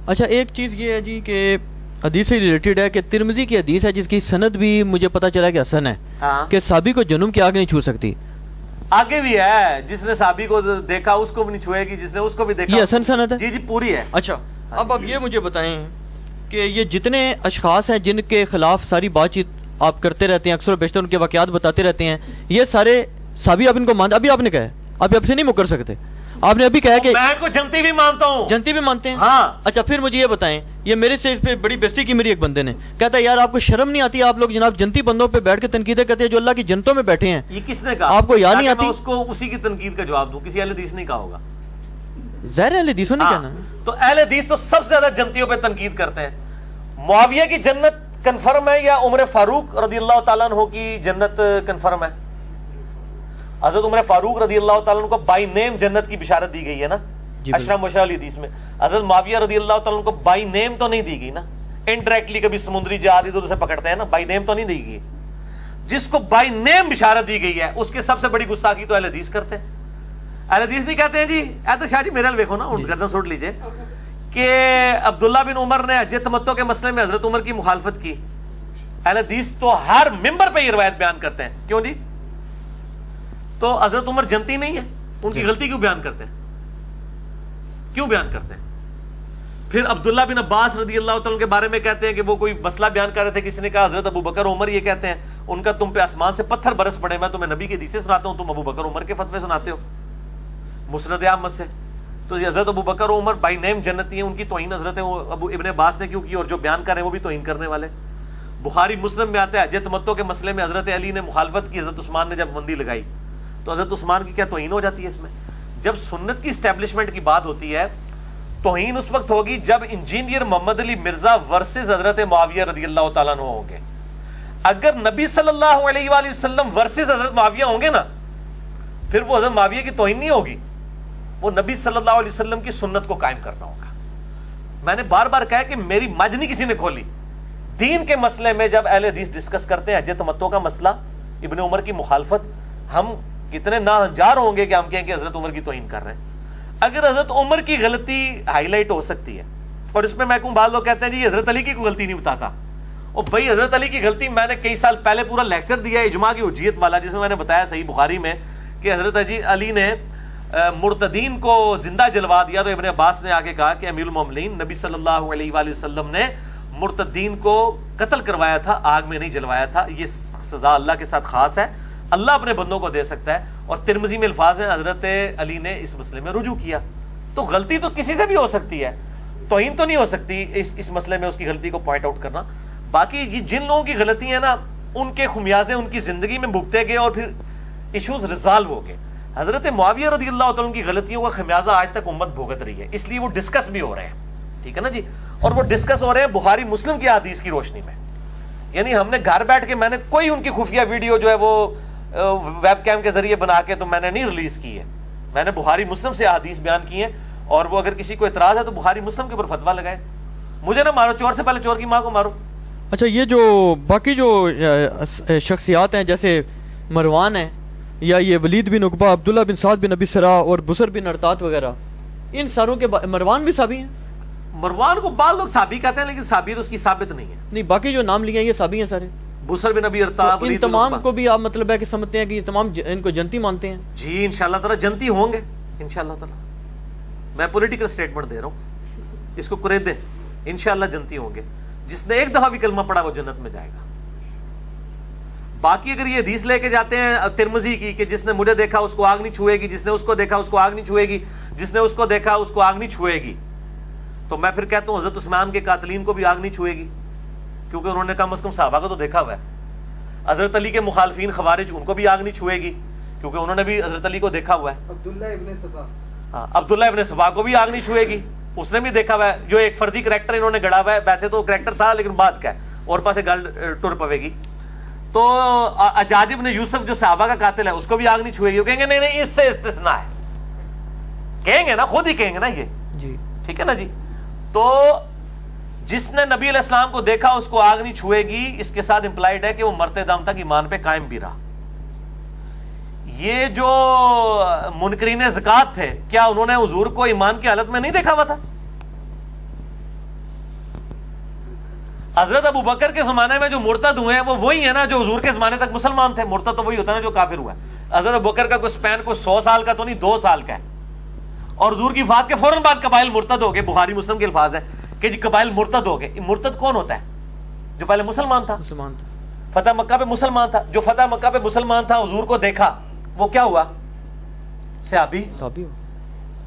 اچھا ایک چیز یہ ہے جی کہ حدیث سے ریلیٹڈ ہے کہ ترمذی کی حدیث ہے جس کی سند بھی مجھے پتا چلا کہ حسن ہے کہ صحابی کو جنم کی آگ نہیں چھو سکتی. آگے بھی ہے جس نے صحابی کو دیکھا اس کو بھی نہیں چھوئے گی, جس نے اس کو بھی دیکھا. یہ حسن سند ہے؟ جی جی پوری ہے. اچھا اب یہ مجھے بتائیں کہ یہ جتنے اشخاص ہیں جن کے خلاف ساری بات چیت آپ کرتے رہتے ہیں, اکثر و بیشتر ان کے واقعات بتاتے رہتے ہیں, یہ سارے صحابی آپ ان کو مانتے؟ ابھی آپ نے کہا ہے, ابھی آپ سے نہیں مکر سکتے. آپ نے ابھی کہا کہ میں کو جنتی بھی مانتا ہوں. جنتی بھی مانتے ہیں؟ ہاں. اچھا پھر مجھے یہ بتائیں, یہ میرے سے اس پہ بڑی بےزتی کی میری ایک بندے نے, کہتا ہے یار آپ کو شرم نہیں آتی, آپ لوگ جناب جنتی بندوں پہ بیٹھ کے تنقیدیں کرتے ہیں جو اللہ کی جنتوں میں بیٹھے ہیں. یہ کس نے کہا؟ آپ کو یاد نہیں آتی؟ میں اس کو اسی کی تنقید کا جواب دوں, کسی اہل حدیث نہیں کہا ہوگا. ظاہر اہل حدیثوں نے کہنا. تو اہل حدیث تو سب سے زیادہ جنتیوں پہ تنقید کرتے ہیں. معاویہ کی جنت کنفرم ہے یا عمر فاروق رضی اللہ تعالیٰ عنہ کی جنت کنفرم ہے؟ حضرت عمر فاروق رضی اللہ تعالیٰ عنہ کو بائی نیم جنت کی بشارت دی گئی ہے نا اشرا مبشرہ والی حدیث میں. حضرت معاویہ رضی اللہ تعالیٰ عنہ کو بائی نیم تو نہیں دی گئی نا, انڈائریکٹلی کبھی سمندری جہاد ادھر سے پکڑتے ہیں نا, بائی نیم تو نہیں دی گئی. جس کو بائی نیم بشارت دی گئی ہے اس کے سب سے بڑی گستاخی تو اہل حدیث کرتے ہیں. اہل حدیث نہیں کہتے ہیں جی ایتر شاہ جی میرے حال دیکھو نا, گردن سوٹ لیجئے, کہ عبداللہ بن عمر نے حج تمتع کے مسئلے میں حضرت عمر کی مخالفت کی. اہل حدیث تو ہر ممبر پہ یہ روایت بیان کرتے ہیں. کیوں جی؟ تو حضرت عمر جنتی نہیں ہے, ان کی غلطی کیوں بیان کرتے ہیں؟ کیوں بیان کرتے ہیں؟ پھر عبداللہ بن عباس رضی اللہ تعالیٰ کے بارے میں کہتے ہیں کہ وہ کوئی مسئلہ بیان کر رہے تھے, کسی نے کہا حضرت ابو بکر عمر یہ کہتے ہیں ان کا تم پہ آسمان سے پتھر برس پڑے, میں تمہیں نبی کی حدیثیں سناتا ہوں, تم ابو بکر عمر کے فتوے سناتے ہو مسند احمد سے. تو یہ حضرت ابو بکر عمر بائی نیم جنتی ہیں, ان کی توہین حضرت ابو ابن عباس نے کیوں کی, اور جو بیان کر رہے ہیں وہ بھی توہین کرنے والے. بخاری مسلم میں آتا ہے حج تمتع کے مسئلے میں حضرت علی نے مخالفت کی, حضرت عثمان نے جب بندی لگائی, تو حضرت عثمان کی کیا توہین ہو جاتی ہے اس میں؟ جب سنت کی اسٹیبلشمنٹ کی بات ہوتی ہے توہین اس وقت ہوگی جب انجینئر محمد علی مرزا ورسز حضرت معاویہ رضی اللہ تعالیٰ عنہ ہوں گے. اگر نبی صلی اللہ علیہ وآلہ وسلم ورسز حضرت معاویہ ہوں گے نا, پھر وہ حضرت معاویہ کی توہین نہیں ہوگی, وہ نبی صلی اللہ علیہ وسلم کی سنت کو قائم کرنا ہوگا. میں نے بار بار کہا کہ میری مج نہیں کسی نے کھولی. دین کے مسئلے میں جب اہل حدیث ڈسکس کرتے ہیں حج تمتع کا مسئلہ, ابن عمر کی مخالفت, ہم کتنے ناہنجار ہوں گے کہ ہم کہیں کہ حضرت عمر کی توہین کر رہے ہیں. اگر حضرت عمر کی غلطی ہائی لائٹ ہو سکتی ہے, اور اس میں کہوں بعض لوگ کہتے ہیں جی حضرت علی کی کوئی غلطی نہیں بتاتا, اور بھائی حضرت علی کی غلطی میں نے کئی سال پہلے پورا لیکچر دیا ہے اجماع کی حجیت والا, جس میں میں نے بتایا صحیح بخاری میں کہ حضرت علی نے مرتدین کو زندہ جلوا دیا, تو ابن عباس نے آگے کہا کہ امیر المومنین نبی صلی اللہ علیہ وآلہ وسلم نے مرتدین کو قتل کروایا تھا, آگ میں نہیں جلوایا تھا. یہ سزا اللہ کے ساتھ خاص ہے, اللہ اپنے بندوں کو دے سکتا ہے. اور ترمذی میں الفاظ ہیں حضرت علی نے اس مسئلے میں رجوع کیا. تو غلطی تو کسی سے بھی ہو سکتی ہے, توہین تو نہیں ہو سکتی اس مسئلے میں اس کی غلطی کو پوائنٹ آؤٹ کرنا. باقی جن لوگوں کی غلطی ہے نا, ان کے خمیازے ان کی زندگی میں بھگتے گئے اور پھر ایشوز ریزالو ہو گئے. حضرت معاویہ رضی اللہ تعالیٰ کی غلطیوں کا خمیازہ آج تک امت بھگت رہی ہے, اس لیے وہ ڈسکس بھی ہو رہے ہیں. ٹھیک ہے نا جی, اور وہ ڈسکس ہو رہے ہیں بخاری مسلم کی حدیث کی روشنی میں. یعنی ہم نے گھر بیٹھ کے, میں نے کوئی ان کی خفیہ ویڈیو جو ہے وہ ویب کیم کے ذریعے بنا کے تو میں نے نہیں ریلیز کی ہے, میں نے بخاری مسلم سے حدیث بیان کی ہیں. اور وہ اگر کسی کو اعتراض ہے تو بخاری مسلم کے اوپر فتویٰ لگائے, مجھے نہ مارو, چور سے پہلے چور کی ماں کو مارو. اچھا یہ جو باقی جو شخصیات ہیں جیسے مروان ہے یا یہ ولید بن عقبہ, عبداللہ بن سعد بن ابی سرا اور بسر بن ارطات وغیرہ, ان ساروں کے مروان بھی صحابی ہیں. مروان کو بعض لوگ صحابی کہتے ہیں لیکن صحابی تو اس کی ثابت نہیں ہے. نہیں باقی جو نام لیے ہیں یہ صحابی ہیں سارے. بسر بن ابی ارطات, ان تمام کو بھی آپ مطلب ہے کہ سمجھتے ہیں کہ یہ تمام ان کو جنتی مانتے ہیں؟ جی انشاءاللہ تعالی جنتی ہوں گے انشاءاللہ تعالی. میں پولیٹیکل سٹیٹمنٹ دے رہا ہوں, اس کو کرے دیں, انشاءاللہ جنتی ہوں گے. جس نے ایک دفعہ بھی کلمہ پڑھا وہ جنت میں جائے گا. باقی اگر یہ حدیث لے کے جاتے ہیں ترمذی کی کہ جس نے مجھے دیکھا اس کو آگ نہیں چھوئے گی, جس نے اس کو دیکھا اس کو آگ نہیں چھوئے گی, جس نے اس کو دیکھا اس کو آگ نہیں چھوئے گی, تو میں پھر کہتا ہوں حضرت عثمان کے قاتلین کو بھی آگ نہیں چھوئے گی, کیونکہ انہوں نے کم از کم صحابہ کو تو دیکھا ہوا ہے. حضرت علی کے مخالفین خوارج, ان کو بھی آگ نہیں چھوئے گی کیونکہ انہوں نے بھی حضرت علی کو دیکھا ہوا ہے. عبداللہ ابن سبا کو بھی آگ نہیں چھوئے گی, اس نے بھی دیکھا ہوا ہے. جو ایک فرضی کریکٹر انہوں نے گڑا ہوا ہے, ویسے تو کریکٹر تھا لیکن بات کا ہے, اور پاسے گل ٹر پوے گی. تو حجاج ابن یوسف جو صحابہ کا قاتل ہے اس کو بھی آگ نہیں چھوئے گی. وہ کہیں گے نہیں نہیں اس سے استثناء ہے, کہیں گے نا, خود ہی کہیں گے نا یہ جی. ٹھیک ہے نا جی. تو جس نے نبی علیہ السلام کو دیکھا اس کو آگ نہیں چھوئے گی, اس کے ساتھ امپلائڈ ہے کہ وہ مرتے دم تک ایمان پہ قائم بھی رہا. یہ جو منکرین زکات تھے, کیا انہوں نے حضور کو ایمان کی حالت میں نہیں دیکھا ہوا تھا؟ حضرت ابو بکر کے زمانے میں جو مرتد ہوئے ہیں وہ وہی ہیں نا جو حضور کے زمانے تک مسلمان تھے. مرتد تو وہی ہوتا ہے نا جو کافر ہوا ہے. حضرت ابو بکر کا کوئی سپین کوئی 100 سال کا تو نہیں 2 سال کا ہے, اور حضور کی وفات کے فوراً بعد قبائل مرتد ہو گئے. بخاری مسلم کے الفاظ ہیں کہ جی قبائل مرتد ہو گئے. مرتد کون ہوتا ہے؟ جو پہلے مسلمان تھا, فتح مکہ پہ مسلمان تھا. جو فتح مکہ پہ مسلمان تھا حضور کو دیکھا وہ کیا ہوا؟ صحابی.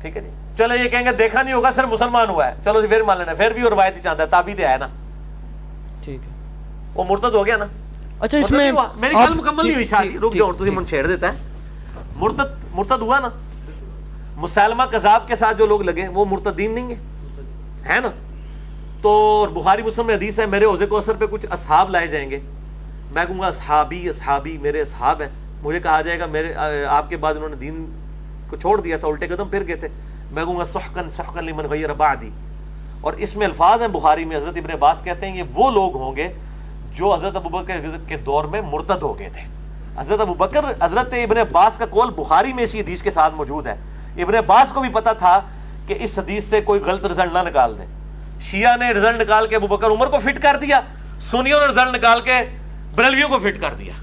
ٹھیک ہے جی. چلو یہ کہیں گے دیکھا نہیں ہوگا صرف مسلمان ہوا ہے, چلو پھر مان لینا, پھر بھی وہ روایتی چاہتا ہے تابعی تو ہے نا, ٹھیک ہے, وہ مرتد ہو گیا نا. اچھا اس میں میری گل مکمل نہیں ہوئی شاید, رک جاؤ تسی من چھیڑ دیتا ہے. مرتد ہوا نا, مسلمہ کذاب کے ساتھ جو لوگ لگے وہ مرتدین نہیں ہے نا. تو بخاری مسلم میں حدیث ہے میرے حوضے کوثر پہ کچھ اصحاب لائے جائیں گے, میں کہوں گا اصحابی میرے اصحاب ہیں. مجھے کہا جائے گا میرے آپ کے بعد انہوں نے دین کو چھوڑ دیا تھا, الٹے قدم پھر گئے تھے, میں کہوں گا سحقن لمن غیر بعدی. اور اس میں الفاظ ہیں بخاری میں, حضرت ابن عباس کہتے ہیں یہ وہ لوگ ہوں گے جو حضرت ابوبکر کے دور میں مرتد ہو گئے تھے. حضرت ابوبکر, حضرت ابن عباس کا قول بخاری میں اسی حدیث کے ساتھ موجود ہے. ابن عباس کو بھی پتا تھا کہ اس حدیث سے کوئی غلط رزلٹ نہ نکال دیں. شیعہ نے رزلٹ نکال کے ابوبکر عمر کو فٹ کر دیا, سنیوں نے رزلٹ نکال کے بریلویوں کو فٹ کر دیا,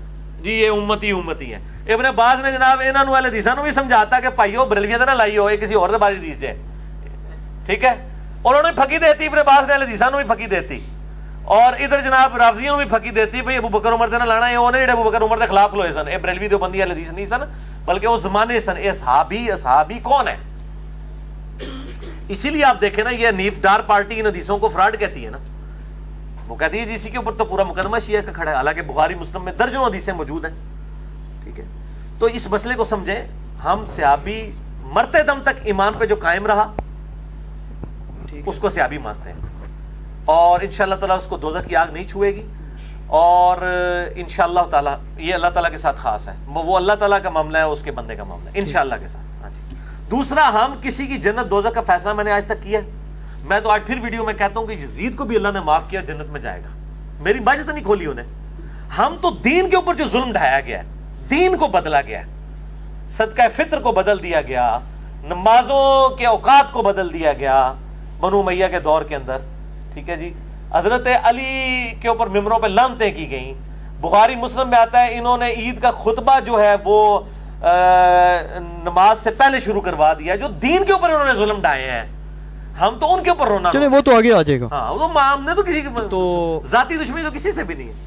جی یہ امتی ہیں. ابن عباس نے جناب انہوں اہل حدیثاں نوں بھی سمجھاتا کہ بھائیو بریلویاں تے نہ لائی ہو, کسی اور دے بارے حدیث جے, ٹھیک ہے. اور انہوں نے پھکی دیتی, ابن عباس نے اہل حدیثاں نوں بھی پھکی دیتی, اور ادھر جناب رافضیوں نوں بھی پھکی دیتی بھئی ابو بکر عمر تے نہ لانا ہے. اونے جڑے ابو بکر عمر دے خلاف کھلوئے سن, اے بریلوی دیوبندی اہل حدیث نہیں سن بلکہ اس زمانے سن. اے صحابی کون ہے؟ اسی لیے آپ دیکھیں نا یہ حنیف ڈار پارٹی ان حدیثوں کو فراڈ کہتی ہے نا. وہ کہتی ہے جی اسی کے اوپر تو پورا مقدمہ شیعہ کا کھڑا ہے, حالانکہ بخاری مسلم میں درجنوں حدیثیں موجود ہیں. ٹھیک ہے, تو اس مسئلے کو سمجھیں. ہم صحابی مرتے دم تک ایمان پہ جو قائم رہا اس کو صحابی مانتے ہیں, اور انشاءاللہ تعالیٰ اس کو دوزخ کی آگ نہیں چھوئے گی. اور انشاءاللہ تعالیٰ یہ اللہ تعالیٰ کے ساتھ خاص ہے, وہ اللہ تعالیٰ کا معاملہ ہے, اس کے بندے کا معاملہ ہے انشاءاللہ کے ساتھ. ہاں جی. دوسرا, ہم کسی کی جنت دوزخ کا فیصلہ میں نے آج تک کیا ہے. میں تو آج پھر ویڈیو میں کہتا ہوں کہ یزید کو بھی اللہ نے معاف کیا, جنت میں جائے گا. میری باجت نہیں کھولی انہیں. ہم تو دین کے اوپر جو ظلم ڈھایا گیا ہے, دین کو بدلا گیا ہے, صدقہ فطر کو بدل دیا گیا, نمازوں کے اوقات کو بدل دیا گیا بنو امیہ کے دور کے اندر. ٹھیک ہے جی. حضرت علی کے اوپر ممبروں پہ لعنتیں کی گئیں. بخاری مسلم میں آتا ہے انہوں نے عید کا خطبہ جو ہے وہ نماز سے پہلے شروع کروا دیا. جو دین کے اوپر انہوں نے ظلم ڈھائے ہیں, ہم تو ان کے اوپر رونا. چلیں وہ تو آگے آ جائے گا. ہاں, وہ ہم نے تو کسی تو ذاتی دشمنی تو کسی سے بھی نہیں ہے.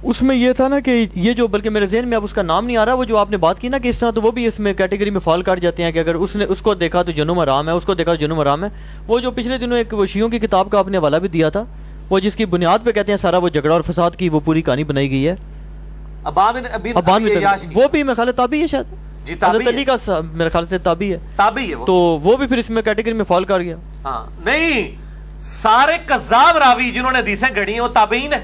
اس میں یہ تھا نا کہ یہ جو, بلکہ میرے ذہن میں اب اس کا نام نہیں آ رہا, وہ جو آپ نے بات کی نا کہ اس طرح, تو وہ بھی اس میں کیٹیگری میں فال کاٹ جاتے ہیں کہ اگر اس نے اس کو دیکھا تو جنم حرام ہے, اس کو دیکھا تو جنم حرام ہے. وہ جو پچھلے دنوں ایک وہ شیعوں کی کتاب کا آپ نے حوالہ بھی دیا تھا, وہ جس کی بنیاد پہ کہتے ہیں سارا وہ جھگڑا اور فساد کی وہ پوری کہانی بنائی گئی ہے. وہ بھی میرے خیال ہے تابعی ہے شاید, جی حضرت علی کا میرے خیال سے تابعی ہے. تابعی ہے وہ, تو وہ بھی پھر اس میں کیٹیگری میں فال کر گیا. ہاں نہیں, سارے کذاب راوی جنہوں نے حدیثیں گھڑی ہیں وہ تابعین ہیں.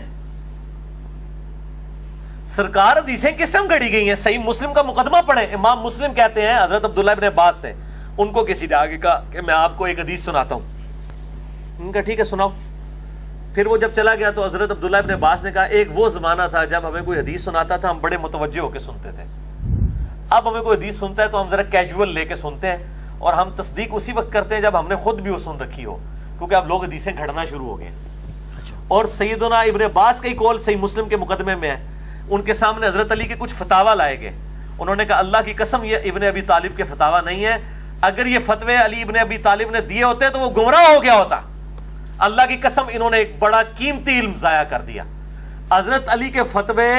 سرکار حدیثیں کس ٹائم گھڑی گئی ہیں؟ صحیح مسلم کا مقدمہ پڑھیں. امام مسلم کہتے ہیں حضرت عبداللہ ابن عباس سے, ان کو کسی نے آگے کہا کہ میں آپ کو ایک حدیث سناتا ہوں. ان کا ٹھیک ہے سناؤ. پھر وہ جب چلا گیا تو حضرت عبداللہ ابن عباس نے کہا ایک وہ زمانہ تھا جب ہمیں کوئی حدیث سناتا تھا ہم بڑے متوجہ ہو کے سنتے تھے, اب ہمیں کوئی حدیث سنتا ہے تو ہم ذرا کیجول لے کے سنتے ہیں, اور ہم تصدیق اسی وقت کرتے ہیں جب ہم نے خود بھی وہ سن رکھی ہو, کیونکہ اب لوگ حدیثیں گھڑنا شروع ہو گئے. اور سیدنا ابن عباس کا ہی قول صحیح مسلم کے مقدمے میں ہے. ان کے سامنے حضرت علی کے کچھ فتاوا لائے گئے. انہوں نے کہا اللہ کی قسم یہ ابن ابی طالب کے فتاوا نہیں ہے, اگر یہ فتوے علی ابن ابی طالب نے دیے ہوتے تو وہ گمراہ ہو گیا ہوتا. اللہ کی قسم انہوں نے ایک بڑا قیمتی علم ضائع کر دیا. حضرت علی کے فتوے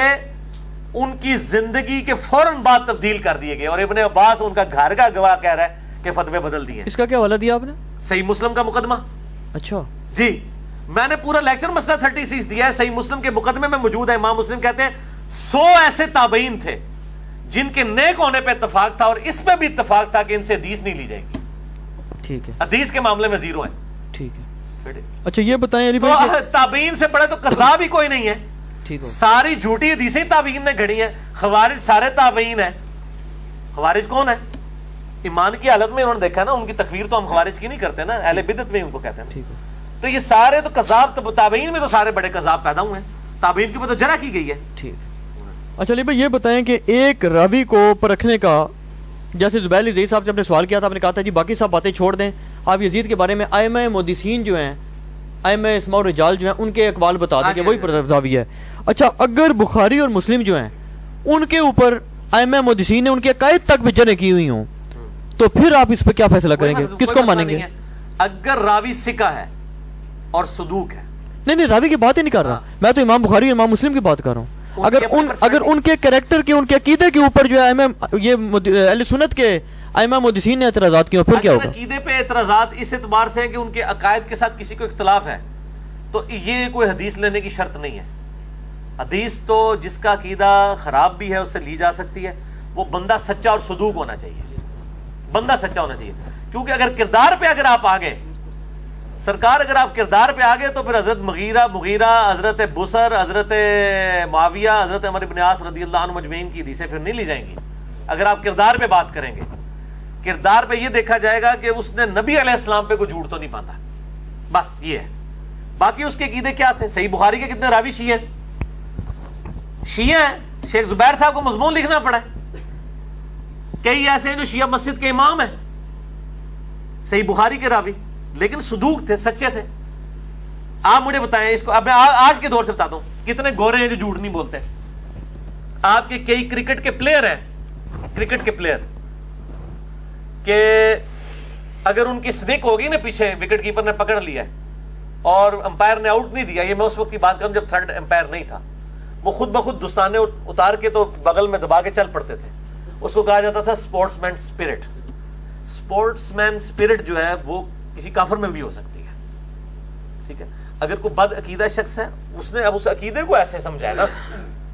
ان کی زندگی کے فوراً بعد تبدیل کر دیے گئے, اور ابن عباس ان کا گھر کا گواہ کہہ رہا ہے کہ فتوے بدل دیے. اس کا کیا حوالہ دیا آپ نے؟ صحیح مسلم کا مقدمہ. اچھا جی, میں نے پورا لیکچر مسئلہ 36 دیا ہے, صحیح مسلم کے مقدمے میں موجود ہے. امام مسلم کہتے ہیں 100 ایسے تابعین تھے جن کے نیک ہونے پہ اتفاق تھا, اور اس پہ بھی اتفاق تھا کہ ان سے حدیث نہیں لی جائے گی. ٹھیک ہے, حدیث کے معاملے میں زیرو ہیں. ٹھیک ہے. اچھا یہ بتائیں علی تو بھائی, تابعین سے بڑے تو قذاب ہی کوئی نہیں ہے. ٹھیک ہو, ساری جھوٹی حدیثیں تابعین نے گھڑی ہیں. خوارج سارے تابعین ہیں. خوارج کون ہے؟ ایمان کی حالت میں انہوں نے دیکھا نا, ان کی تکفیر تو ہم خوارج کی نہیں کرتے نا, اہل بدعت میں ان کو کہتے ہیں. ٹھیک ہے. تو یہ سارے تو قذاب, تابعین میں تو سارے بڑے قذاب پیدا ہوئے ہیں. تابعین کے اوپر تو جرح کی گئی ہے. ٹھیک. اچھا علی بھائی یہ بتائیں کہ ایک راوی کو پرکھنے کا, جیسے زبیر علی صاحب سے آپ نے سوال کیا تھا, آپ نے کہا تھا جی باقی سب باتیں چھوڑ دیں, آپ یزید کے بارے میں ائمہ محدثین جو ہیں ائمہ اسماء اور رجال جو ہیں ان کے اقوال بتا دیں کہ وہی راوی ہے. اچھا اگر بخاری اور مسلم جو ہیں ان کے اوپر ائمہ محدثین نے ان کے عقائد تک بھی جرح کی ہوئی ہوں تو پھر آپ اس پہ کیا فیصلہ کریں گے, کس کو مانیں گے؟ اگر راوی ثقہ ہے اور صدوق ہے, نہیں راوی کی بات ہی نہیں کر رہا میں تو امام بخاری اور امام مسلم کی بات کر رہا ہوں. اگر ان کے کریکٹر کے ان کے عقیدے کے اوپر جو ہے یہ اہل سنت کے ائمہ محدثین نے اعتراضات کیے پھر کیا ہوگا؟ عقیدے پہ اعتراضات اس اعتبار سے ہے کہ ان کے عقائد کے ساتھ کسی کو اختلاف ہے تو یہ کوئی حدیث لینے کی شرط نہیں ہے. حدیث تو جس کا عقیدہ خراب بھی ہے اس سے لی جا سکتی ہے, وہ بندہ سچا اور صدوق ہونا چاہیے, بندہ سچا ہونا چاہیے. کیونکہ اگر کردار پہ اگر آپ آگے سرکار اگر آپ کردار پہ آگے تو پھر حضرت مغیرہ حضرت بصر حضرت معاویہ حضرت عمر بن عاص رضی اللہ عنہ مجمعین کی حدیثیں پھر نہیں لی جائیں گی. اگر آپ کردار پہ بات کریں گے, کردار پہ یہ دیکھا جائے گا کہ اس نے نبی علیہ السلام پہ کوئی جھوٹ تو نہیں باندھا, بس یہ ہے. باقی اس کے عقیدے کیا تھے؟ صحیح بخاری کے کتنے راوی شیعہ ہیں, شیخ زبیر صاحب کو مضمون لکھنا پڑا ہے. کئی ایسے ہیں جو شیعہ مسجد کے امام ہیں, صحیح بخاری کے راوی, لیکن صدوق تھے, سچے تھے. آپ مجھے بتائیں اس کو, اب میں آج کے دور سے بتاتا ہوں کتنے گورے ہیں جو جھوٹ نہیں بولتے. آپ کے کئی کرکٹ کے پلیئر ہیں, کرکٹ کے پلیئر کہ اگر ان کی سنک ہوگی نا پیچھے وکٹ کیپر نے پکڑ لیا ہے اور امپائر نے آؤٹ نہیں دیا, یہ میں اس وقت کی بات کروں جب تھرڈ امپائر نہیں تھا, وہ خود بخود دستانے اتار کے تو بغل میں دبا کے چل پڑتے تھے. اس کو کہا جاتا تھا سپورٹس مین سپرٹ. سپورٹس مین سپرٹ جو ہے وہ کسی کافر میں بھی ہو سکتی ہے, ٹھیک ہے. اگر کوئی بد عقیدہ شخص ہے, اس نے اب اس عقیدے کو ایسے سمجھا ہے نا,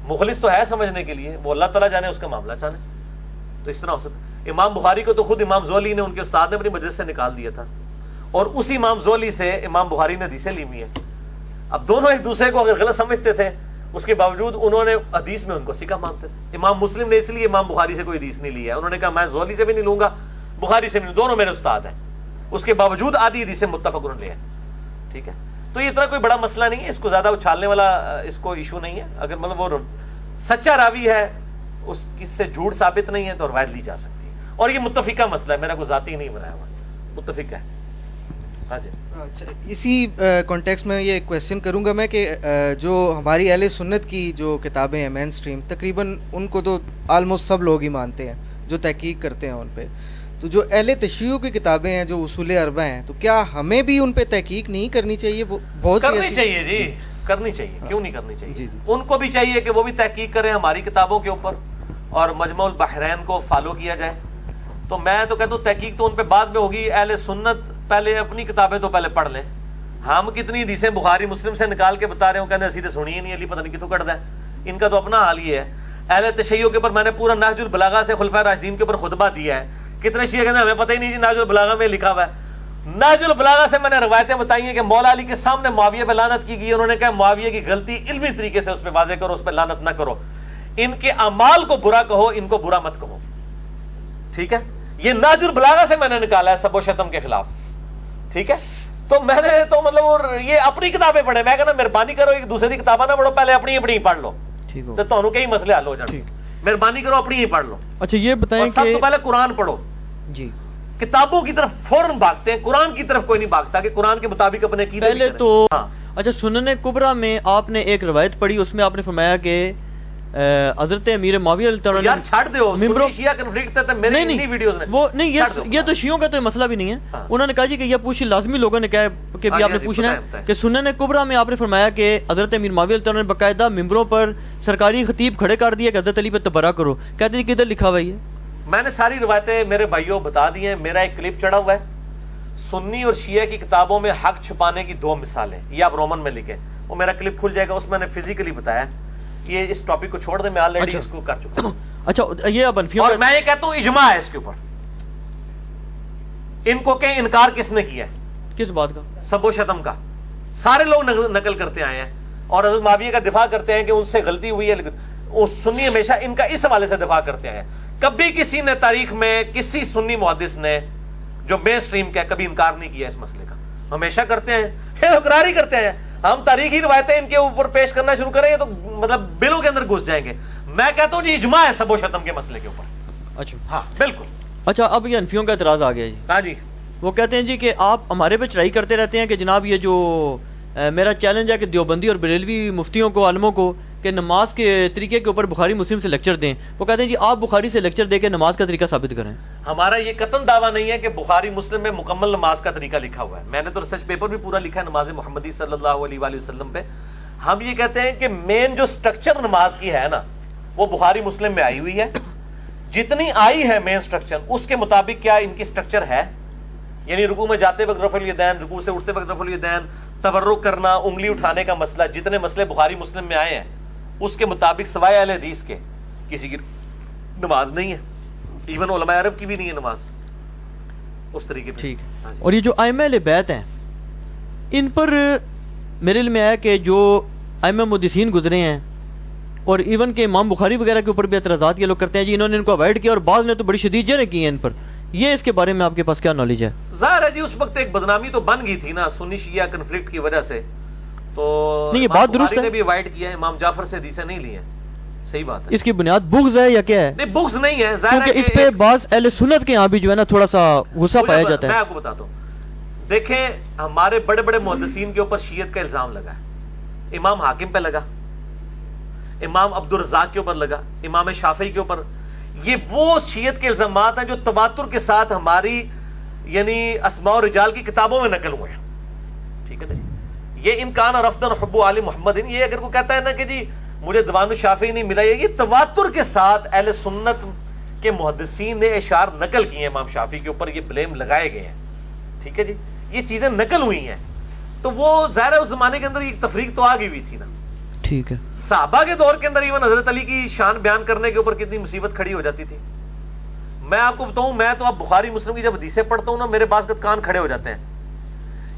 مخلص تو ہے سمجھنے کے لیے, وہ اللہ تعالیٰ جانے اس کا معاملہ چاہے, تو اس طرح ہو سکتا. امام بخاری کو تو خود امام زولی نے ان کے استاد نے اپنی مجلس سے نکال دیا تھا, اور اسی امام زولی سے امام بخاری نے حدیثیں لی ہوئی ہیں. اب دونوں ایک دوسرے کو اگر غلط سمجھتے تھے, اس کے باوجود انہوں نے حدیث میں ان کو ثقہ مانتے تھے. امام مسلم نے اس لیے امام بخاری سے کوئی حدیث نہیں لی ہے, انہوں نے کہا میں زولی سے بھی نہیں لوں گا, بخاری سے بھی نہیں, دونوں میرے استاد ہیں. اس کے باوجود آدھی حدیثیں متفق لے ہیں, ٹھیک ہے. تو یہ اتنا کوئی بڑا مسئلہ نہیں ہے, اس کو زیادہ اچھالنے والا اس کو ایشو نہیں ہے. اگر مطلب وہ سچا راوی ہے, اس کس سے جھوٹ ثابت نہیں ہے تو روایت لی جا سکتی ہے. اور یہ متفقہ مسئلہ ہے, میرا کوئی ذاتی نہیں بنایا ہوا, متفق ہے. ہاں جی. اچھا, اسی کانٹیکس میں یہ کویسچن کروں گا میں کہ جو ہماری اہل سنت کی جو کتابیں ہیں مین سٹریم, تقریباً ان کو تو آلموسٹ سب لوگ ہی مانتے ہیں جو تحقیق کرتے ہیں ان پہ. تو جو اہل تشیع کی کتابیں ہیں جو اصول اربع ہیں, تو کیا ہمیں بھی ان پہ تحقیق نہیں کرنی چاہیے؟ بہت کرنی چاہیے جی, کرنی چاہیے, کیوں نہیں کرنی چاہیے. جی. ان کو بھی چاہیے کہ وہ بھی تحقیق کریں ہماری کتابوں کے اوپر, اور مجمع البحرین کو فالو کیا جائے. تو میں تو کہتا ہوں تحقیق تو ان پہ بعد میں ہوگی, اہل سنت پہلے اپنی کتابیں تو پہلے پڑھ لیں. ہم کتنی حدیثیں بخاری مسلم سے نکال کے بتا رہے ہوں, کہتے سیدھے سنی ہی نہیں, علی پتہ نہیں کتوں کٹ ہے. ان کا تو اپنا حال یہ ہے. اہل تشیع کے اوپر میں نے پورا نہج البلاغہ سے خلفائے راشدین کے اوپر خطبہ دیا ہے. کتنے شیعہ کہتے ہیں ہمیں پتہ ہی نہیں جی نہج البلاغہ میں لکھا ہوا ہے. نہج البلاغہ سے میں نے روایتیں بتائی ہیں کہ مولا علی کے سامنے معاویہ پہ لعنت کی گئی, انہوں نے کہا معاویہ کی غلطی علمی طریقے سے اس پہ واضح کرو, اس پہ لعنت نہ کرو, ان کے اعمال کو برا کہو, ان کو برا مت کہو, ٹھیک ہے. یہ نہج البلاغہ سے میں نے نکالا ہے سب و شتم کے خلاف, ٹھیک ہے. تو میں نے تو مطلب یہ اپنی کتابیں پڑھیں, میں کہنا مہربانی کرو ایک دوسرے کی کتابیں نہ پڑھو, پہلے اپنی پڑھ لو, تو تمہیں کئی مسئلے حل ہو جائیں. مہربانی کرو اپنی ہی پڑھ لو. اچھا یہ بتائیں کہ سب تو پہلے قرآن پڑھو. جی, کتابوں کی طرف فوراً بھاگتے ہیں, قرآن کی طرف کوئی نہیں بھاگتا کہ قرآن کے مطابق اپنے عقیدے پہلے تو. اچھا سنن کبریٰ میں آپ نے ایک روایت پڑھی, اس میں آپ نے فرمایا کہ حضرت امیر معاویہ رضی اللہ عنہ, یار چھاڑ دو, سنی شیعہ کنفلکٹ ہے میرے انہی ویڈیوز میں وہ نہیں, یہ تو شیعوں کا تو مسئلہ بھی نہیں ہے. انہوں نے کہا جی کہ یہ پوچھ لازمی لوگوں نے کہا کہ بھی آپ نے پوچھنا ہے کہ سنن کبریٰ میں آپ نے فرمایا کہ حضرت امیر معاویہ رضی اللہ عنہ نے باقاعدہ ممبروں پر سرکاری خطیب کھڑے کر دیا کہ حضرت علی پہ تبرہ کرو. کہتے ہیں کدھر لکھا ہوا ہے؟ میں نے ساری روایتیں میرے بھائیوں بتا دی ہیں. میرا ایک کلپ چڑھا ہوا ہے, سنی اور شیعہ کی کتابوں میں حق چھپانے کی 2 مثالیں, یہ آپ رومن میں لکھیں, وہ میرا کلپ کھل جائے گا, اس میں نے فزیکلی بتایا. یہ اس ٹاپک کو چھوڑ دیں, میں آلریڈی اس کو کر چکا ہوں. اچھا یہ اب انفیوں, اور میں یہ کہتا ہوں اجماع ہے اس کے اوپر. ان کو کہ انکار کس نے کیا ہے, کس بات کا؟ سب و شتم کا. سارے لوگ نقل کرتے آئے ہیں اور حضرت معاویہ کا دفاع کرتے ہیں کہ ان سے غلطی ہوئی ہے, لیکن سنی ہمیشہ ان کا اس حوالے سے دفاع کرتے آئے ہیں. کبھی کسی نے تاریخ میں کسی سنی محدث نے جو مین سٹریم کا کبھی انکار نہیں کیا اس مسئلے کا, ہمیشہ کرتے ہیں, اقرار ہی کرتے ہیں. ہم تاریخی روایتیں ان کے اوپر پیش کرنا شروع کریں گے تو مطلب بلوں کے اندر گھس جائیں گے. میں کہتا ہوں جی اجماع ہے سب و شتم کے مسئلے کے اوپر. اچھا ہاں بالکل. اچھا اب یہ انفیوں کا اعتراض آ گیا جی. ہاں جی, وہ کہتے ہیں جی کہ آپ ہمارے پہ چڑھائی کرتے رہتے ہیں کہ جناب یہ جو میرا چیلنج ہے کہ دیوبندی اور بریلوی مفتیوں کو، عالموں کو، کہ نماز کے طریقے کے اوپر بخاری مسلم سے لیکچر دیں. وہ کہتے ہیں جی آپ بخاری سے لیکچر دے کے نماز کا طریقہ ثابت کریں. ہمارا یہ قطعاً دعویٰ نہیں ہے کہ بخاری مسلم میں مکمل نماز کا طریقہ لکھا ہوا ہے. میں نے تو ریسرچ پیپر بھی پورا لکھا ہے نماز محمدی صلی اللہ علیہ وآلہ وسلم پہ. ہم یہ کہتے ہیں کہ مین جو سٹرکچر نماز کی ہے نا وہ بخاری مسلم میں آئی ہوئی ہے. جتنی آئی ہے مین سٹرکچر اس کے مطابق کیا ان کی سٹرکچر ہے، یعنی رکوع میں جاتے وقت رفع الیدین، رکوع سے اٹھتے وقت رفع الیدین، تورک کرنا، انگلی اٹھانے کا مسئلہ، جتنے مسئلے بخاری مسلم میں آئے ہیں اس کے مطابق سوائے اہل حدیث کے کسی کی نماز نہیں ہے. ایون علماء عرب کی بھی نہیں ہے نماز اس طریقے پہ. ٹھیک. اور یہ جو ائمہ اہل بیت ہیں ان پر میرے علم میں آیا کہ جو ائمہ محدثین گزرے ہیں اور ایون کہ امام بخاری وغیرہ کے اوپر بھی اعتراضات یہ لوگ کرتے ہیں جی انہوں نے ان کو اوائڈ کیا اور بعض نے تو بڑی شدید جرح کی ہیں ان پر. یہ اس کے بارے میں آپ کے پاس کیا نالج ہے؟ ظاہر ہے جی اس وقت ایک بدنامی تو بن گئی تھی نا سنی شیعہ کنفلکٹ کی وجہ سے. تو نہیں یہ امام بات درست بخاری نے ہے. بھی اوائڈ کیا ہے، امام جعفر سے حدیثیں نہیں لی ہیں. صحیح بات ہے. اس کی بنیاد بغض ہے یا کیا ہے؟ نہیں بغض نہیں ہے، ظاہر ہے کیونکہ اس پہ بعض اہل سنت کے یہاں بھی جو ہے نا تھوڑا سا غصہ پایا جاتا میں ہے. آپ کو بتاتا ہوں. دیکھیں ہمارے بڑے بڑے محدثین کے اوپر شیعت کا الزام لگا ہے. امام حاکم پہ لگا، امام عبدالرزاق کے اوپر لگا، امام شافعی کے اوپر. یہ وہ شیعت کے الزامات ہیں جو تواتر کے ساتھ ہماری یعنی اسماء و رجال کی کتابوں میں نقل ہوئے ہیں. ٹھیک ہے نا جی. یہ امکان اور رفتن حب علی محمد، یہ اگر کوئی کہتا ہے نا کہ جی مجھے دیوان الشافعی نہیں ملا، یہ تواتر کے ساتھ اہل سنت کے محدثین نے اشعار نقل کیے ہیں امام شافعی کے اوپر، یہ بلیم لگائے گئے ہیں. ٹھیک ہے جی. یہ چیزیں نقل ہوئی ہیں تو وہ ظاہر ہے اس زمانے کے اندر ایک تفریق تو آ گئی ہوئی تھی نا. ٹھیک ہے. صحابہ کے دور کے اندر ایون حضرت علی کی شان بیان کرنے کے اوپر کتنی مصیبت کھڑی ہو جاتی تھی. میں آپ کو بتاؤں، میں تو اب بخاری مسلم کی جب حدیثیں پڑھتا ہوں نا میرے پاس کان کھڑے ہو جاتے ہیں.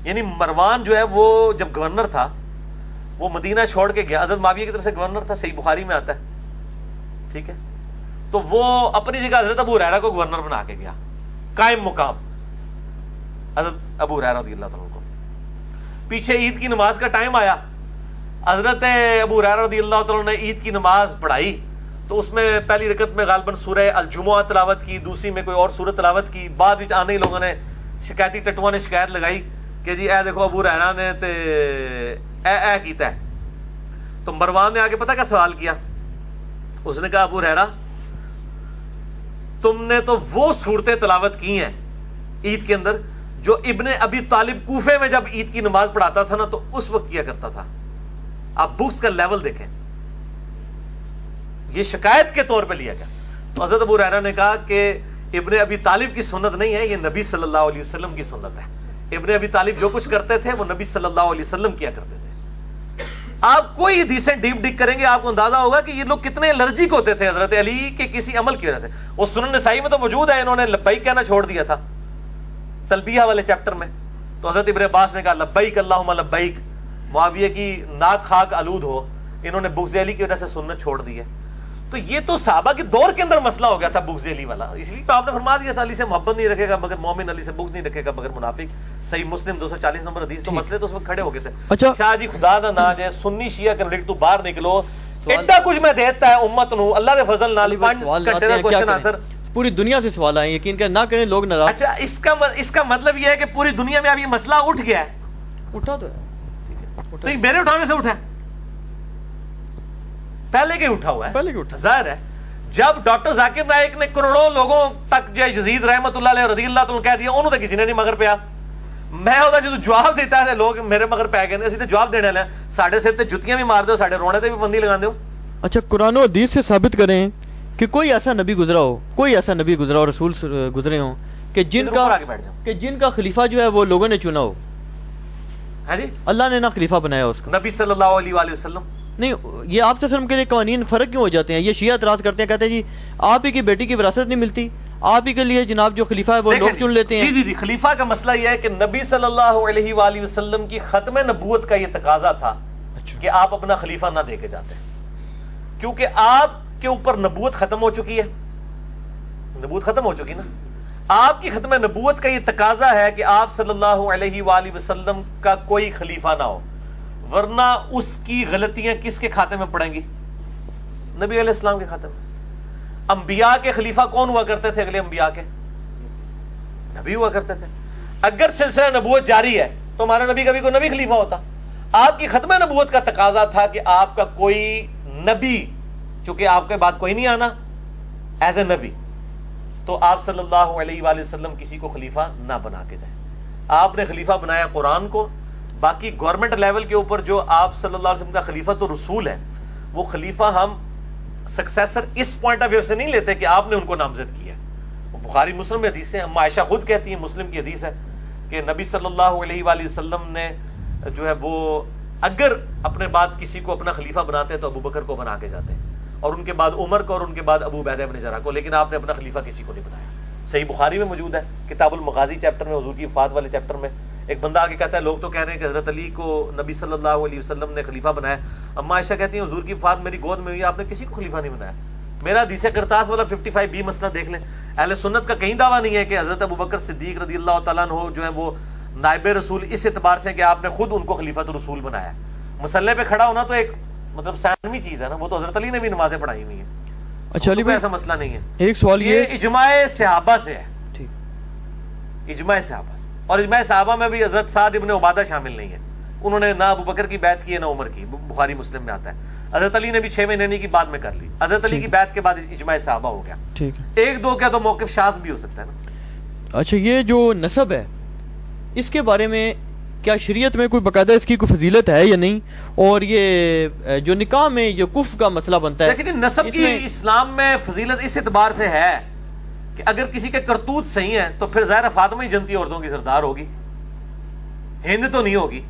یعنی مروان جو ہے وہ جب گورنر تھا وہ مدینہ چھوڑ کے گیا، حضرت معاویہ کی طرف سے گورنر تھا، صحیح بخاری میں آتا ہے. ٹھیک ہے. تو وہ اپنی جگہ حضرت ابو ہریرہ کو گورنر بنا کے گیا، قائم مقام حضرت ابو ہریرہ رضی اللہ تعالیٰ کو. پیچھے عید کی نماز کا ٹائم آیا، حضرت ابو ہریرہ رضی اللہ تعالیٰ نے عید کی نماز پڑھائی تو اس میں پہلی رکعت میں غالباً سورہ الجمعہ تلاوت کی، دوسری میں کوئی اور سورت تلاوت کی. بعد میں آنے ہی لوگوں نے شکایتی ٹٹواں نے شکایت لگائی کہ جی اے دیکھو ابو ہریرہ نے تے اے کیتا ہے. تو مروان نے آگے پتہ کیا سوال کیا؟ اس نے کہا ابو ہریرہ تم نے تو وہ صورتیں تلاوت کی ہیں عید کے اندر جو ابن ابی طالب کوفے میں جب عید کی نماز پڑھاتا تھا نا تو اس وقت کیا کرتا تھا. آپ بکس کا لیول دیکھیں، یہ شکایت کے طور پہ لیا گیا. تو حضرت ابو ہریرہ نے کہا کہ ابن ابی طالب کی سنت نہیں ہے، یہ نبی صلی اللہ علیہ وسلم کی سنت ہے. ابن ابی طالب جو کچھ کرتے تھے وہ نبی صلی اللہ علیہ وسلم کیا کرتے تھے. آپ کوئی حدیثیں ڈیپ ڈگ کریں گے آپ کو اندازہ ہوگا کہ یہ لوگ کتنے الرجک ہوتے تھے حضرت علی کے کسی عمل کی وجہ سے. وہ سنن نسائی میں تو موجود ہے، انہوں نے لبیک کہنا چھوڑ دیا تھا تلبیہ والے چیپٹر میں. تو حضرت ابن عباس نے کہا لبیک اللہم لبیک، معاویہ کی ناک خاک آلود ہو. انہوں نے بغض علی کی وجہ سے سنت چھوڑ دی ہے. تو یہ تو صحابہ کے دور کے اندر مسئلہ ہو گیا تھا بغض علی والا. اس لیے تو آپ نے فرما دیا تھا علی سے محبت نہیں رکھے گا مگر مومن، علی سے بغض نہیں رکھے گا مگر منافق. صحیح مسلم 240 نمبر حدیث. تو مسئلے تو اس وقت کھڑے ہو گئے تھے. اچھا شاہ جی خدا نہ نہ جائے سنی شیعہ کنفلکٹ تو باہر نکلو. اتنا کچھ میں دیتا ہے امت نو اللہ دے فضل نال 5 گھنٹے کا کوسچن آنسر. پوری دنیا سے سوال آئے، یقین کریں نہ کریں لوگ ناراض. اچھا اس کا مطلب یہ ہے کہ پوری دنیا میں اب یہ مسئلہ اٹھ گیا ہے. اٹھا تو ہے، تو یہ میرے اٹھانے سے اٹھا ہے، پہلے کے اٹھا ہوا ہے. پہلے کے اٹھا. ظاہر ہے جب ڈاکٹر ذاکر نائک نے کروڑوں لوگوں تک جو یزید رحمت اللہ علیہ رضی اللہ تعالیٰ کہہ دیا انہوں نے کسی نے نہیں مگر پیا. میں ہوتا جو جواب دیتا ہے لوگ میرے مگر پہ گئے اسی تے جواب دینے والے ہیں. ساڑھے سر تے جتیاں بھی مار دو، ساڑھے رونے تے بھی بندی لگا دو. اچھا قرآن و حدیث سے ثابت کریں کہ کوئی ایسا نبی گزرا ہو، کوئی ایسا نبی گزرا ہو، رسول گزرے ہوں کہ جن کا خلیفہ جو ہے وہ لوگوں نے چنا ہو. ہے جی اللہ نے نہ خلیفہ بنایا اس کا. نبی صلی اللہ علیہ وآلہ وسلم نہیں. یہ آپ سے وسلم کے لیے قوانین فرق کیوں ہو جاتے ہیں؟ یہ شیعہ اعتراض کرتے ہیں، کہتے ہیں جی آپ ہی کی بیٹی کی وراثت نہیں ملتی، آپ ہی کے لیے جناب جو خلیفہ ہے وہ لوگ چن لیتے ہیں. جی خلیفہ کا مسئلہ یہ ہے کہ نبی صلی اللہ علیہ وآلہ وسلم کی ختم نبوت کا یہ تقاضا تھا کہ آپ اپنا خلیفہ نہ دے کے جاتے، کیونکہ آپ کے اوپر نبوت ختم ہو چکی ہے. نبوت ختم ہو چکی نا. آپ کی ختم نبوت کا یہ تقاضا ہے کہ آپ صلی اللہ علیہ وآلہ وسلم کا کوئی خلیفہ نہ ہو، ورنہ اس کی غلطیاں کس کے کھاتے میں پڑیں گی؟ نبی علیہ السلام کے کھاتے میں. انبیاء کے خلیفہ کون ہوا کرتے تھے؟ اگلے انبیاء کے نبی ہوا کرتے تھے. اگر سلسلہ نبوت جاری ہے تو ہمارا نبی کا بھی کوئی نبی خلیفہ ہوتا. آپ کی ختم نبوت کا تقاضا تھا کہ آپ کا کوئی نبی، چونکہ آپ کے بعد کوئی نہیں آنا ایز اے نبی، تو آپ صلی اللہ علیہ وآلہ وسلم کسی کو خلیفہ نہ بنا کے جائیں. آپ نے خلیفہ بنایا قرآن کو. باقی گورنمنٹ لیول کے اوپر جو آپ صلی اللہ علیہ وسلم کا خلیفہ تو رسول ہے، وہ خلیفہ ہم سکسیسر اس پوائنٹ آف ویو سے نہیں لیتے کہ آپ نے ان کو نامزد کیا. بخاری مسلم میں حدیث ہے، اما عائشہ خود کہتی ہیں، مسلم کی حدیث ہے کہ نبی صلی اللہ علیہ وآلہ وسلم نے جو ہے وہ اگر اپنے بعد کسی کو اپنا خلیفہ بناتے تو ابو بکر کو بنا کے جاتے، اور ان کے بعد عمر کو، اور ان کے بعد ابو عبیدہ بن جراح کو، لیکن آپ نے اپنا خلیفہ کسی کو نہیں بنایا. صحیح بخاری میں موجود ہے، کتاب المغازی چیپٹر میں، حضور کی وفات والے چیپٹر میں. ایک بندہ آگے کہتا ہے لوگ تو کہہ رہے ہیں کہ حضرت علی کو نبی صلی اللہ علیہ وسلم نے خلیفہ بنایا. اما عائشہ کہتی ہیں حضور کی وفات میری گود میں ہوئی، آپ نے کسی کو خلیفہ نہیں بنایا. میرا حدیث کرتاس والا 55B مسئلہ دیکھ لیں. اہل سنت کا کہیں دعویٰ نہیں ہے کہ حضرت ابو بکر صدیق رضی اللہ تعالیٰ عنہ جو ہے وہ نائب رسول اس اعتبار سے کہ آپ نے خود ان کو خلیفۃ رسول بنایا. مسئلے پہ کھڑا ہونا تو ایک مطلب ثانوی چیز ہے نا، وہ تو حضرت علی نے بھی نمازیں پڑھائی ہوئی ہیں. اچھا علی کوئی بھائی ایسا مسئلہ نہیں ہے. ایک سوال یہ اجماع صحابہ سے ہے، ٹھیک، اجماع صحابہ سے. اور اجماع صحابہ میں بھی حضرت سعد ابن عبادہ شامل نہیں ہے. انہوں نے نہ ابو بکر کی بیعت کی ہے نہ عمر کی. بخاری مسلم میں آتا ہے. حضرت علی نے بھی 6 مہینے کی بعد میں کر لی. حضرت علی کی بیعت کے بعد اجماع صحابہ ہو گیا. ٹھیک ہے. ایک دو کیا تو موقف شاذ بھی ہو سکتا ہے نا. اچھا یہ جو نسب ہے اس کے بارے میں کیا شریعت میں کوئی باقاعدہ اس کی کوئی فضیلت ہے یا نہیں؟ اور یہ جو نکاح میں جو کف کا مسئلہ بنتا ہے، لیکن نسب کی اسلام میں فضیلت اس اعتبار سے ہے کہ اگر کسی کے کرتوت صحیح ہیں تو پھر ظاہر فاطمہ ہی جنتی عورتوں کی سردار ہوگی، ہند تو نہیں ہوگی.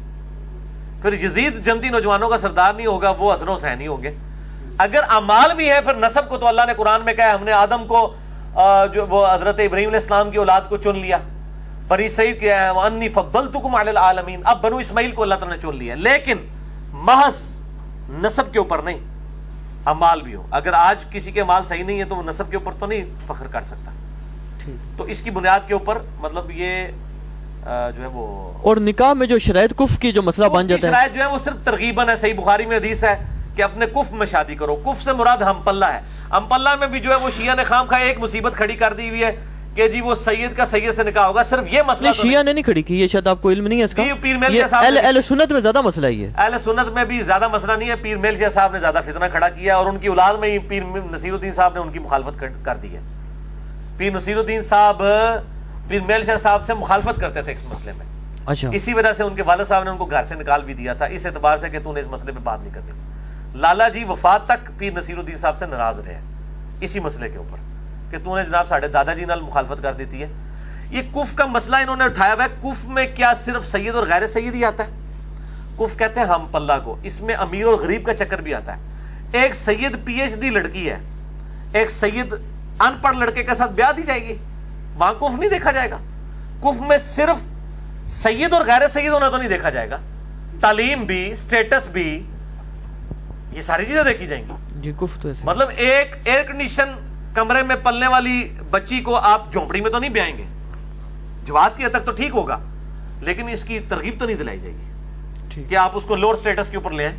پھر یزید جنتی نوجوانوں کا سردار نہیں ہوگا، وہ حسن و حسین ہی ہوں گے. اگر اعمال بھی ہے پھر نسب کو تو اللہ نے قرآن میں کہا ہے ہم نے آدم کو جو وہ حضرت ابراہیم علیہ السلام کی اولاد کو چن لیا. بنی اسرائیل کیا ہے وَأَنِّي فَضَّلْتُكُمْ عَلَى الْعَالَمِينَ، اب بنو اسماعیل کو اللہ تعالیٰ نے چن لیا. لیکن محض نسب کے اوپر نہیں، اعمال بھی ہو. اگر آج کسی کے اعمال صحیح نہیں ہے تو وہ نسب کے اوپر تو نہیں فخر کر سکتا. تو اس کی بنیاد کے اوپر مطلب یہ جو ہے وہ. اور نکاح میں جو شرائط کف کی جو مسئلہ بن جاتا ہے، شرائط جو ہے وہ صرف ترغیباً ہے. صحیح بخاری میں حدیث ہے کہ اپنے کف میں شادی کرو. کف سے مراد ہم پلہ ہے. ہم پلہ میں بھی جو ہے وہ شیعہ نے خام خواہ ایک مصیبت کھڑی کر دی ہوئی ہے کہ جی وہ سید کا سید سے نکاح ہوگا. صرف یہ مسئلہ شیعہ نے نہیں کھڑی کی، یہ شاید آپ کو علم نہیں ہے اس کا. اہل سنت میں زیادہ مسئلہ ہی ہے. اہل سنت میں بھی زیادہ مسئلہ نہیں ہے. پیر میل شاہ صاحب نے زیادہ فتنہ کھڑا کیا اور ان کی اولاد میں ہی پیر نصیر الدین صاحب نے ان کی مخالفت کر دی ہے. پیر نصیر الدین صاحب پیر میل شاہ صاحب سے مخالفت کرتے تھے اس مسئلے میں. اچھا، اسی وجہ سے ان کے والد صاحب نے ان کو گھر سے نکال بھی دیا تھا اس اعتبار سے کہ تو نے اس مسئلے پہ بات نہیں کرنی. لالا جی وفات تک پیر نصیر الدین صاحب سے ناراض رہے اسی مسئلے کے اوپر کہ تو نے جناب ساڑھے دادا جی نال مخالفت کر دیتی ہے. یہ کف کا مسئلہ انہوں نے اٹھایا ہوا ہے. کف میں کیا صرف سید اور غیر سید ہی آتا ہے؟ کف کہتے ہیں ہم پلہ کو. اس میں امیر اور غریب کا چکر بھی آتا ہے. ایک سید PhD لڑکی ہے، ایک سید ان پڑھ لڑکے کے ساتھ بیاہ دی جائے گی، وہاں کف نہیں دیکھا جائے گا. کف میں صرف سید اور غیر سید ہونا تو نہیں دیکھا جائے گا، تعلیم بھی، سٹیٹس بھی، یہ ساری چیزیں دیکھی جائیں گی. جی کف تو ایسے مطلب ایک ایئر کنڈیشن کمرے میں پلنے والی بچی کو آپ جھونپڑی میں تو نہیں بیائیں گے. جواز کی حد تک تو ٹھیک ہوگا لیکن اس کی ترغیب تو نہیں دلائی جائے گی کہ آپ اس کو لوور سٹیٹس کے اوپر لے آئیں.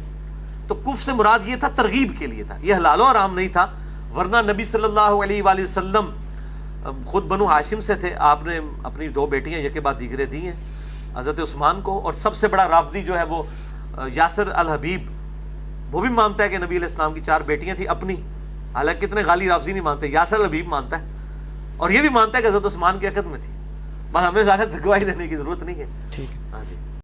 تو کف سے مراد یہ تھا ترغیب کے لیے تھا، یہ حلال و حرام نہیں تھا. ورنہ نبی صلی اللہ علیہ وآلہ وسلم خود بنو ہاشم سے تھے. آپ نے اپنی 2 بیٹیاں یک کے بعد دیگرے دی ہیں حضرت عثمان کو. اور سب سے بڑا رافضی جو ہے وہ یاسر الحبیب، وہ بھی مانتا ہے کہ نبی علیہ السلام کی 4 بیٹیاں تھیں اپنی. حالانکہ اتنے غالی رافضی نہیں مانتے، یاسر الحبیب مانتا ہے اور یہ بھی مانتا ہے کہ حضرت عثمان کی عقد میں تھی. بس ہمیں زیادہ گواہی دینے کی ضرورت نہیں ہے. ٹھیک. ہاں جی.